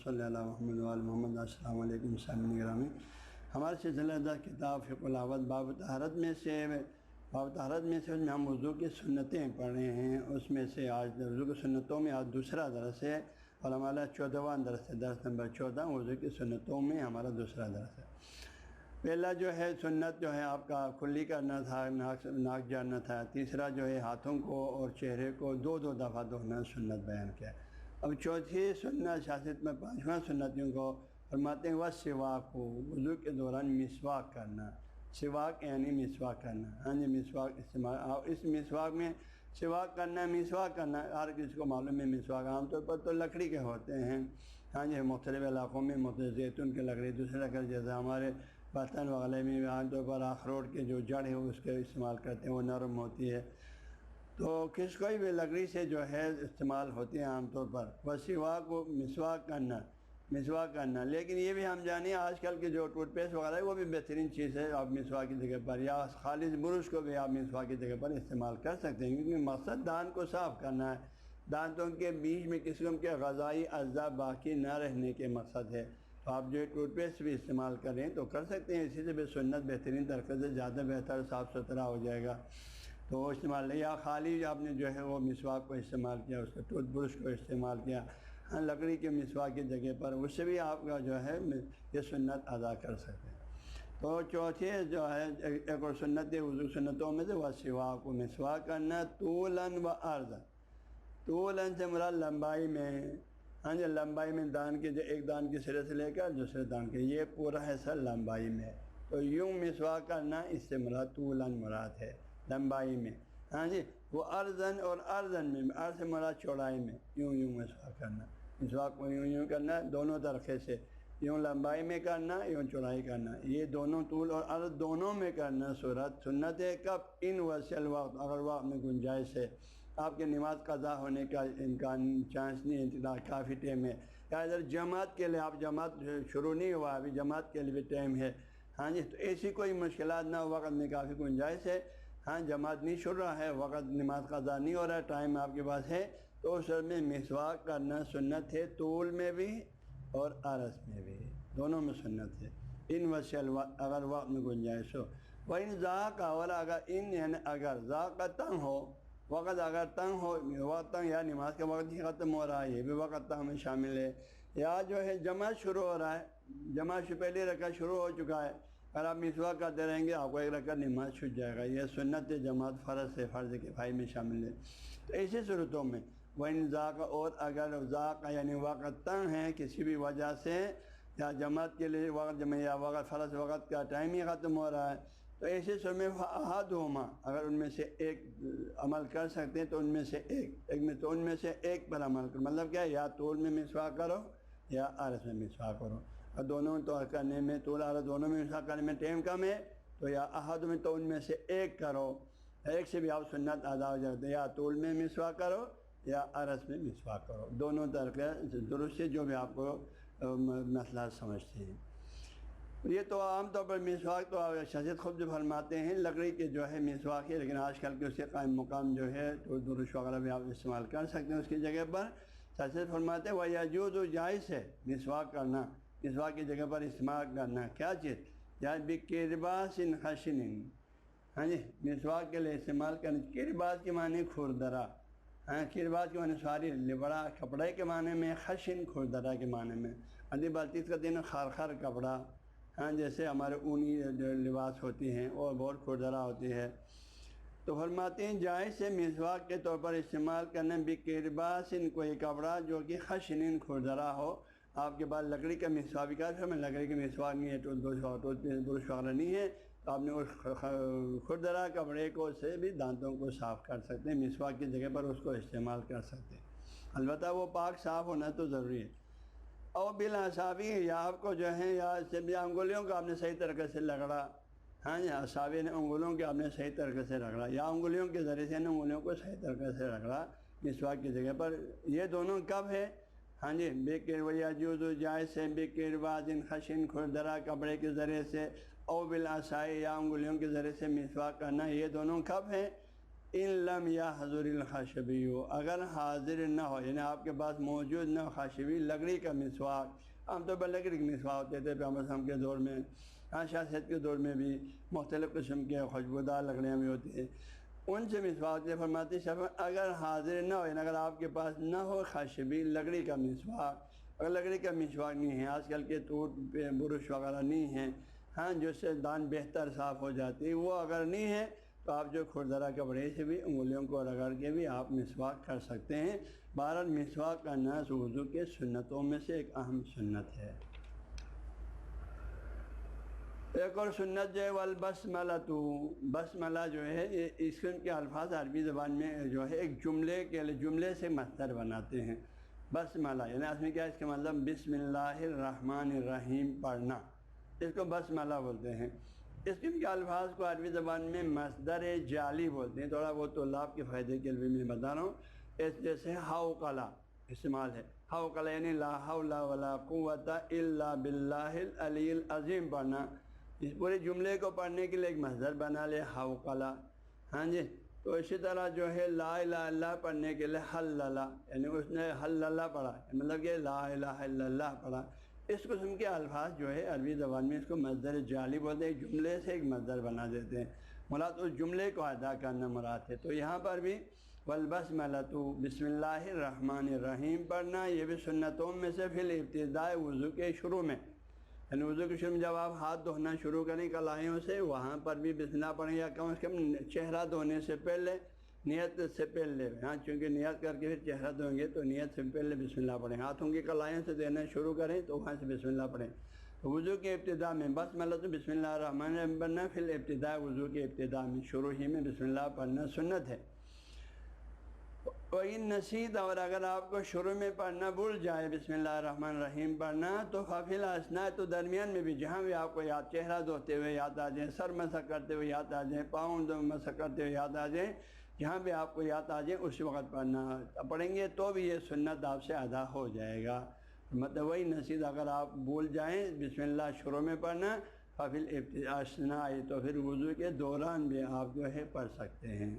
صلی اللہ محمد وعلی محمد۔ السلام علیکم سامعین گرامی، ہمارے سلسلہ درس کتاب فقہ العوض باب طہارت میں سے ہم وضو کی سنتیں پڑھ رہے ہیں۔ اس میں سے آج وضو کی سنتوں میں آج دوسرا درس ہے اور ہمارا 14واں درس ہے، درس نمبر 14 وضو کی سنتوں میں ہمارا دوسرا درس ہے۔ پہلا جو ہے سنت جو ہے آپ کا کلی کرنا تھا، ناک جانا تھا۔ تیسرا جو ہے ہاتھوں کو اور چہرے کو دو دفعہ دھونا سنت بیان کیا۔ اب چوتھی سنت شاست میں پانچواں سنتوں کو فرماتے ہیں وسواک کو، وضو کے دوران مسواک کرنا۔ سواک یعنی مسواک کرنا، ہاں جی مسواک استعمال۔ اور اس مسواک میں مسواک کرنا ہر کسی کو معلوم ہے۔ مسواک عام طور پر تو لکڑی کے ہوتے ہیں، ہاں جی مختلف علاقوں میں مختلف زیتون کی لکڑی، دوسرے لکڑی جیسے ہمارے برتن وغیرہ میں عام طور پر اخروٹ کے جو جڑ ہے اس کے استعمال کرتے ہیں، وہ نرم ہوتی ہے، تو کوئی بھی لکڑی سے جو ہے استعمال ہوتی ہے عام طور پر۔ وسواک کو مسواک کرنا، لیکن یہ بھی ہم جانیں آج کل کے جو ٹوتھ پیسٹ وغیرہ ہے وہ بھی بہترین چیز ہے، آپ مسواک کی جگہ پر یا خالص برش کو بھی آپ مسواک کی جگہ پر استعمال کر سکتے ہیں، کیونکہ مقصد دانت کو صاف کرنا ہے، دانتوں کے بیچ میں کسی قسم کے غذائی اجزاء باقی نہ رہنے کے مقصد ہے۔ تو آپ جو ٹوتھ پیسٹ بھی استعمال کریں تو کر سکتے ہیں، اسی سے بھی سنت بہترین طریقے سے زیادہ بہتر صاف ستھرا ہو جائے گا، تو وہ استعمال نہیں۔ یا خالی آپ نے جو ہے وہ مسواک کو استعمال کیا، اس کا ٹوتھ برش کو استعمال کیا، ہاں لکڑی کے مسواک کی جگہ پر، اس سے بھی آپ کا جو ہے یہ سنت ادا کر سکتے ہیں۔ تو چوتھے جو ہے ایک اور سنت ہے وضو سنتوں میں سے وسواک کو مسواک کرنا طولاً و عرضاً۔ طولاً سے مراد لمبائی میں، ہاں جی لمبائی میں دان کے ایک دان کے سرے سے لے کر دوسرے دان کے، یہ پورا حصہ لمبائی میں، تو یوں مسواک کرنا اس سے مراد طولاً مراد ہے لمبائی میں، ہاں جی وہ عرضاً اور عرضاً میں، عرض سے مراد چوڑائی میں، یوں مسواک کرنا، مسواک کو یوں کرنا دونوں طریقے سے، یوں لمبائی میں کرنا یوں چوڑائی کرنا، یہ دونوں طول اور عرض دونوں میں کرنا سنت ہے۔ کب ان وسیع وقت، اگر وقت میں گنجائش ہے، آپ کے نماز قضا ہونے کا امکان چانس نہیں ہے، کافی ٹائم ہے، یا ادھر جماعت کے لیے آپ جماعت شروع نہیں ہوا ابھی، جماعت کے لیے بھی ٹائم ہے، ہاں جی تو ایسی کوئی مشکلات نہ، وقت میں کافی گنجائش ہے، ہاں جماعت نہیں چھوڑ رہا ہے، وقت نماز قضا نہیں ہو رہا ہے، ٹائم آپ کے پاس ہے، تو اس میں مسواک کرنا سنت ہے، طول میں بھی اور عرض میں بھی، دونوں میں سنت ہے۔ ان وسیع اگر وقت میں گنجائش ہو، وہ ان ذاق اور اگر ان یعنی اگر ذاق تنگ ہو، وقت اگر تنگ ہو، وقت تنگ یا نماز کا وقت ہی ختم ہو رہا ہے، یہ بھی وقت تنگ میں شامل ہے، یا جو ہے جماعت شروع ہو رہا ہے، جماعت سے پہلے رکعت شروع ہو چکا ہے، اگر آپ مسواک کرتے رہیں گے آپ کو ایک رکعت نماز چھوٹ جائے گا، یہ سنت جماعت فرض ہے، فرض کفایہ میں شامل ہے۔ تو ایسی صورتوں میں وہ ان ذاق اور اگر ذاق یعنی وقت تنگ ہے کسی بھی وجہ سے، یا جماعت کے لیے وقت یا وقت فرض وقت کا ٹائم ہی ختم ہو رہا ہے، تو ایسے سر میں احدہما اگر ان میں سے ایک عمل کر سکتے ہیں تو ان میں سے ایک پر عمل کرو، مطلب کیا ہے، یا طول میں مسواک کرو یا عرض میں مسواک کرو، اور دونوں تو کرنے میں طول عرض دونوں میں مسواک کرنے میں ٹائم کم ہے تو یا احد میں تو ان میں سے ایک کرو، ایک سے بھی آپ سنت ادا ہو جاتے ہیں، یا طول میں مسواک کرو یا عرض میں مسواک کرو، دونوں طریقے درست ہے جو بھی آپ کو مسئلہ سمجھتے ہیں۔ یہ تو عام طور پر مسواک تو شاست خود جو فرماتے ہیں لکڑی کے جو ہے مسواک ہے، لیکن آج کل کے اس کے قائم مقام جو ہے تو درش وغیرہ بھی آپ استعمال کر سکتے ہیں اس کی جگہ پر۔ شاست فرماتے ہیں وہ یجوز و جائز ہے مسواک کرنا، مسواک کی جگہ پر استعمال کرنا کیا چیز، یا بکرباس خشن، ہاں جی مسواک کے لیے استعمال کرنا، کرباس کے معنی کھردرا، ہاں کرباس کے معنی ساری لبڑا کپڑے کے معنی میں، خشن کھردرا کے معنی میں، ادیب بلتیس کا دن خار کپڑا، ہاں جیسے ہمارے اونی جو لباس ہوتی ہیں اور بہت کھردرا ہوتی ہے، تو فرماتے ہیں جائز سے مسواک کے طور پر استعمال کرنا بکرباسن کوئی کپڑا جو کہ خشن کھردرا ہو۔ آپ کے پاس لکڑی کا مسواک کا میں لکڑی کے مسواک نہیں ہے، ٹوتھ برش وغیرہ نہیں ہے، تو آپ نے اس کھردرا کپڑے کو سے بھی دانتوں کو صاف کر سکتے ہیں، مسواک کی جگہ پر اس کو استعمال کر سکتے ہیں، البتہ وہ پاک صاف ہونا تو ضروری ہے۔ اور بالاصابع یا آپ کو جو ہے یا انگلیوں کو آپ نے صحیح طریقے سے رگڑا، ہاں جی اصابع نے انگلیوں کے آپ نے صحیح طریقے سے رگڑا، یا انگلیوں کے ذریعے سے انگلیوں کو صحیح طریقے سے رگڑا مسواک کی جگہ پر، یہ دونوں کب ہے، ہاں جی یجوز جائز سے بکرباس خشن کھردرا کپڑے کے ذریعے سے، او بالاصابع یا انگلیوں کے ذریعے سے مسواک کرنا، یہ دونوں کب ہے، ان لم یا حضور الخاشبی ہو، اگر حاضر نہ ہو، یعنی آپ کے پاس موجود نہ ہو خاشبی لکڑی کا مسواک، عام طور پر لکڑی کے مسواک ہوتے تھے پیغمبر صلی اللہ علیہ وسلم کے دور میں، شاہ صحت کے دور میں بھی مختلف قسم کے خوشبودار لکڑیاں بھی ہوتی ہیں، ان سے مسواک سے فرماتی شفا اگر حاضر نہ ہو، یعنی اگر آپ کے پاس نہ ہو خاشبی لکڑی کا مسواک، اگر لکڑی کا مسواک نہیں ہے، آج کل کے ٹوٹ برش وغیرہ نہیں ہیں، ہاں جس سے دان بہتر صاف ہو جاتی ہے، وہ اگر نہیں ہے تو آپ جو کھردرا کپڑے سے بھی انگلیوں کو رگڑ کے بھی آپ مسواک کر سکتے ہیں۔ بہرحال مسواک کرنا وضو کے سنتوں میں سے ایک اہم سنت ہے۔ ایک اور سنت جو ہے والبسملہ، بسملہ جو ہے اس کے الفاظ عربی زبان میں جو ہے ایک جملے سے مصدر بناتے ہیں۔ بسملہ یعنی اس میں کیا ہے، اس کا مطلب بسم اللہ الرحمن الرحیم پڑھنا، اس کو بسملہ بولتے ہیں۔ اس کے الفاظ کو عربی زبان میں مصدر جعلی بولتے ہیں، تھوڑا وہ طلاب کے فائدے کے لیے میں بتا رہا ہوں۔ اس جیسے حوقلہ استعمال ہے، حوقلہ یعنی لا حول ولا قوت الا باللہ العلی العظیم پڑھنا، اس پورے جملے کو پڑھنے کے لیے ایک مصدر بنا لے حوقلہ، ہاں جی۔ تو اسی طرح جو ہے لا الہ الا اللہ پڑھنے کے لیے حللہ، یعنی اس نے حللہ پڑھا، مطلب کہ لا الہ الا اللہ پڑھا۔ اس قسم کے الفاظ جو ہے عربی زبان میں اس کو مصدر جعلی بولتے ہیں، جملے سے ایک مصدر بنا دیتے ہیں، مراد اس جملے کو ادا کرنا مراد ہے۔ تو یہاں پر بھی والبسملہ بسم اللہ الرحمن الرحیم پڑھنا، یہ بھی سنتوں میں سے فی الابتداء وضو کے شروع میں، یعنی وضو کے شروع میں جب آپ ہاتھ دھونا شروع کریں کلائیوں سے، وہاں پر بھی بسم اللہ پڑھیں، یا کم از کم چہرہ دھونے سے پہلے نیت سے پہلے، ہاں چونکہ نیت کر کے پھر چہرہ دھوئیں گے تو نیت سے پہلے بسم اللہ پڑھیں، ہاتھوں کی کلائیوں سے دینا شروع کریں تو وہاں سے بسم اللہ پڑھیں۔ تو وضو کے ابتدا میں بسملہ تو بسم اللہ الرحمن الرحیم پڑھنا، پھر ابتدا وضو کے ابتدا میں شروع ہی میں بسم اللہ پڑھنا سنت ہے۔ وَإِن نَسِيتَ، اور اگر آپ کو شروع میں پڑھنا بھول جائے بسم اللہ الرحمن الرحیم پڑھنا، تو فَفِي الْأَثْنَاءِ، تو درمیان میں بھی جہاں بھی آپ کو یاد، چہرہ دھوتے ہوئے یاد آ جائیں، سر مسح کرتے ہوئے یاد آ جائیں، پاؤں مسح کرتے ہوئے یاد آ جائیں، جہاں بھی آپ کو یاد آ جائے اس وقت پڑھیں گے تو بھی یہ سنت آپ سے ادا ہو جائے گا۔ مطلب وہی نصیحت، اگر آپ بھول جائیں بسم اللہ شروع میں پڑھنا، فَفِي الْأَثْنَاءِ، تو پھر وضو کے دوران بھی آپ جو ہے پڑھ سکتے ہیں۔